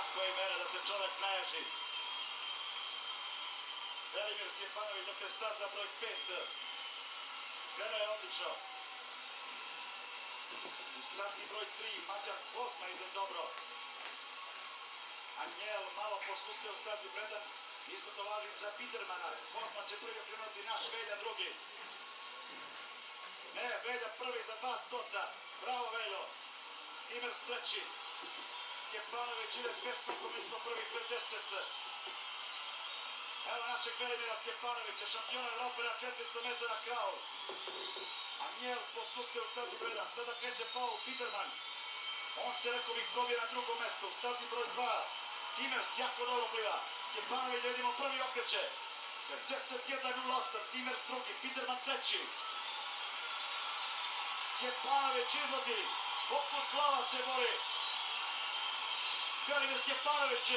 Kakve imena da se čovek naježi. Velimir Stjepanović dok je start za broj 5. Krenuo je odlično. U stazi broj 3, Mađar Kozma ide dobro. Anjel malo posustio u stazi Bredan. Isto to važi za Bidermana. Kozma će prvi krenuti, naš Velja drugi. Ne, Velja prvi za 2 stota. Bravo Veljo. Timers treći. Stjepanović ide pesmako mesto prvi 50. Evo našeg Velimira Stjepanovića, šampiona Evrope na 400 metara kraul. Anjel posustio u stazi broj 1. Sada kreće Paul Biderman. On se, rekao bih, probije na drugo mesto. U stazi broj 2. Timers jako dobro pliva. Stjepanović, vidimo, prvi okreće. 51.08. Timers drugi. Biderman treći. Stjepanović izlazi. Poput lava se bori. Velimir Stjepanović.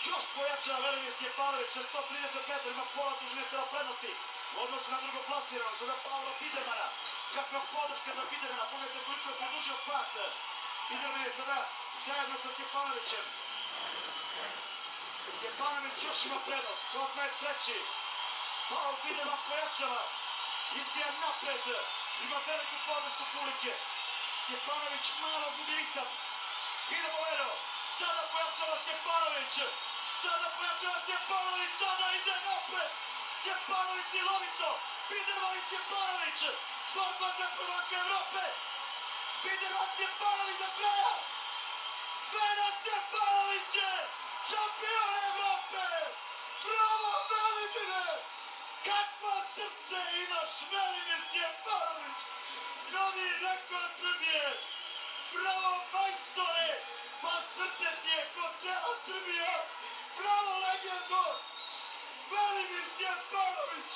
Još pojačava Velimir Stjepanović na 130 metara. Ima pola dužine tela prednosti. U odnosu na drugo plasirano. Sada Paula Bidermana. Kakva podrška za Bidermana. Pogledajte koliko je produžio pat. Biderman je sada zajedno sa Stjepanovićem. Stjepanović još ima prednost. Kozma je treći. Paul Biderman pojačava. Izbija napred. Ima veliku podršku publike. Stjepanović malo gubi ritam. Idemo Vero. Sada pojačava Stjepanović. Sada pojačava Stjepanović. Sada ide napred. Stjepanović i lovito. Biderman i Stjepanović. Borba za prvaka Evrope. Biderman Stjepanović do kraja. Vena Stjepanović je šampion Evrope. Bravo Velimire. Kakva srce imaš Velimir Stjepanović. Novi rekord Srbije. Bravo majstore. Pa srce ti je kod cela Srbija. Bravo legendo. Velimir Stjepanović.